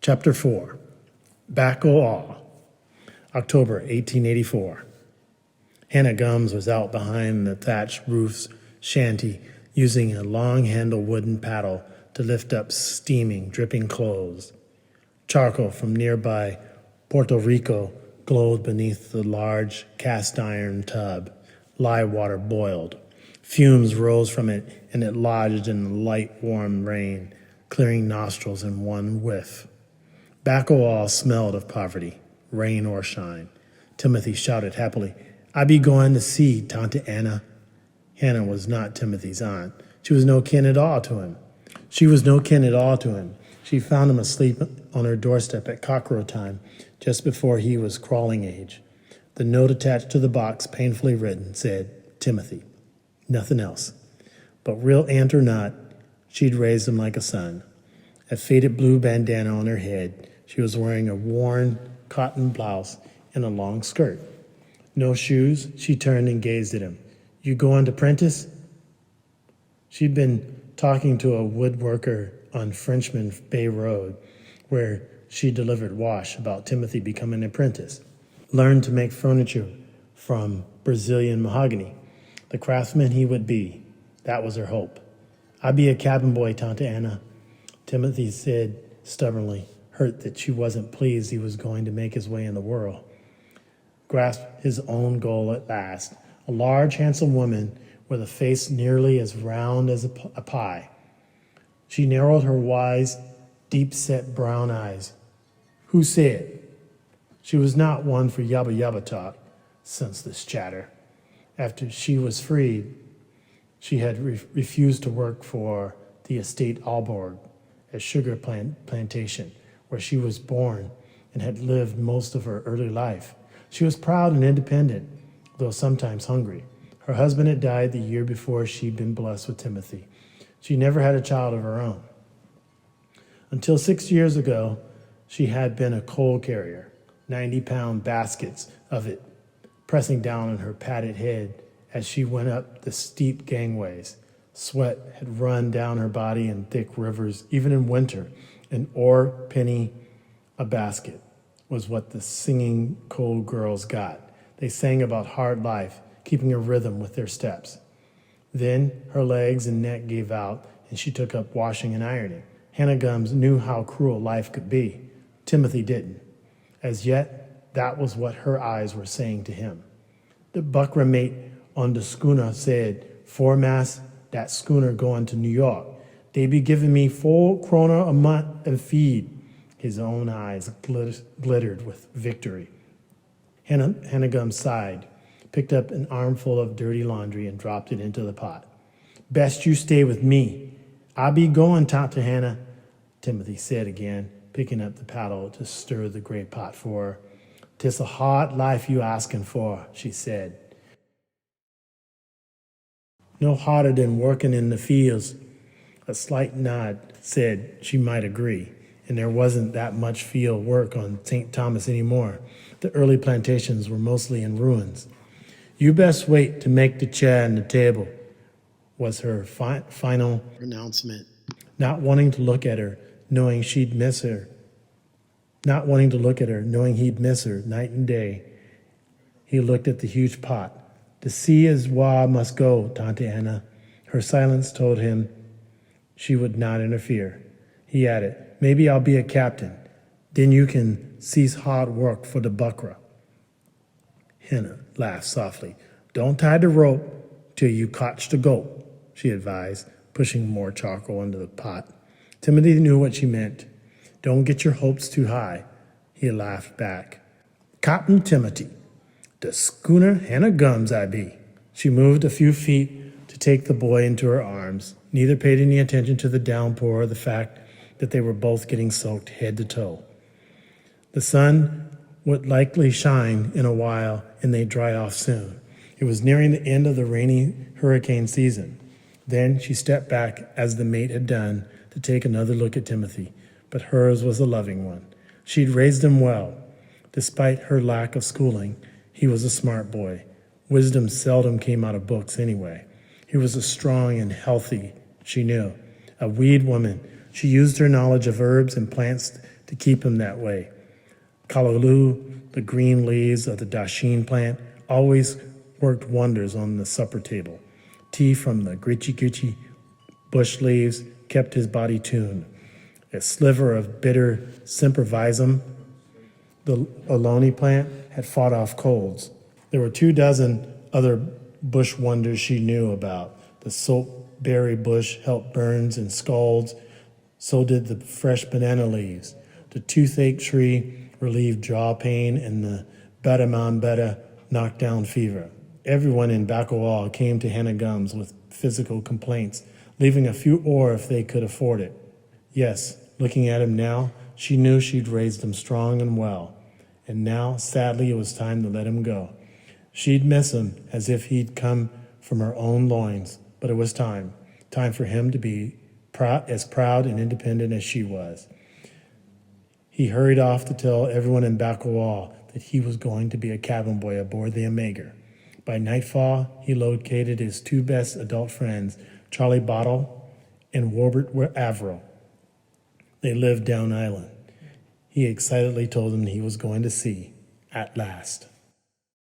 Chapter 4. Back o' All, October 1884. Hannah Gums was out behind the thatched roof's shanty using a long-handled wooden paddle to lift up steaming, dripping clothes. Charcoal from nearby Puerto Rico glowed beneath the large cast-iron tub. Lye water boiled. Fumes rose from it, and it lodged in the light, warm rain, clearing nostrils in one whiff. Back o' All smelled of poverty, rain or shine. Timothy shouted happily, "I be going to see Tante Anna." Hannah was not Timothy's aunt. She was no kin at all to him. She found him asleep on her doorstep at cockcrow time, just before he was crawling age. The note attached to the box, painfully written, said, "Timothy." Nothing else. But real aunt or not, she'd raised him like a son. A faded blue bandana on her head, she was wearing a worn cotton blouse and a long skirt. No shoes. She turned and gazed at him. "You going to prentice?" She'd been talking to a woodworker on Frenchman Bay Road, where she delivered wash, about Timothy becoming an apprentice. Learn to make furniture from Brazilian mahogany. The craftsman he would be. That was her hope. "I be a cabin boy, Tante Anna," Timothy said stubbornly, hurt that she wasn't pleased he was going to make his way in the world. Grasped his own goal at last, a large, handsome woman with a face nearly as round as a pie. She narrowed her wise, deep-set brown eyes. Who said? She was not one for yabba-yabba talk, sensed this chatter. After she was freed, she had refused to work for the estate Alborg, a sugar plantation, where she was born and had lived most of her early life. She was proud and independent, though sometimes hungry. Her husband had died the year before she'd been blessed with Timothy. She never had a child of her own. Until 6 years ago, she had been a coal carrier, 90-pound baskets of it pressing down on her padded head as she went up the steep gangways. Sweat had run down her body in thick rivers, even in winter. An ore penny a basket was what the singing coal girls got. They sang about hard life, keeping a rhythm with their steps. Then her legs and neck gave out, and she took up washing and ironing. Hannah Gums knew how cruel life could be. Timothy didn't. As yet, that was what her eyes were saying to him. The buckra mate on the schooner said, "Foremast, that schooner going to New York. They be giving me 4 kroner a month and feed." His own eyes glittered with victory. Hannah Gums sighed, picked up an armful of dirty laundry and dropped it into the pot. "Best you stay with me. I be going, Tante Hannah," Timothy said again, picking up the paddle to stir the great pot for her. "'Tis a hard life you asking for," she said. "No harder than working in the fields." A slight nod said she might agree, and there wasn't that much field work on St. Thomas anymore. The early plantations were mostly in ruins. "You best wait to make the chair and the table," was her final pronouncement. Not wanting to look at her, knowing he'd miss her night and day, he looked at the huge pot. "To see as wha must go, Tante Anna." Her silence told him she would not interfere. He added, "Maybe I'll be a captain. Then you can cease hard work for the buckra." Hannah laughed softly. "Don't tie the rope till you catch the goat," she advised, pushing more charcoal into the pot. Timothy knew what she meant. "Don't get your hopes too high," he laughed back. "Captain Timothy, the schooner Hannah Gums I be." She moved a few feet to take the boy into her arms. Neither paid any attention to the downpour or the fact that they were both getting soaked head to toe. The sun would likely shine in a while, and they'd dry off soon. It was nearing the end of the rainy hurricane season. Then she stepped back, as the mate had done, to take another look at Timothy, but hers was a loving one. She'd raised him well. Despite her lack of schooling, he was a smart boy. Wisdom seldom came out of books anyway. He was as strong and healthy, she knew. A weed woman, she used her knowledge of herbs and plants to to keep him that way. Callaloo, the green leaves of the dasheen plant, always worked wonders on the supper table. Tea from the gritchy bush leaves kept his body tuned. A sliver of bitter sempervisum, the Ohlone plant, had fought off colds. There were 24 other bush wonders she knew about. The soapberry bush helped burns and scalds. So did the fresh banana leaves. The toothache tree relieved jaw pain, and the beta knocked down fever. Everyone in Bacawal came to Hannah Gums with physical complaints, leaving a few ore if they could afford it. Yes, looking at him now, she knew she'd raised him strong and well. And now, sadly, it was time to let him go. She'd miss him as if he'd come from her own loins, but it was time for him to be as proud and independent as she was. He hurried off to tell everyone in Bacawal that he was going to be a cabin boy aboard the Omega. By nightfall, he located his 2 best adult friends, Charlie Bottle and Warbert Averill. They lived down island. He excitedly told them he was going to sea at last.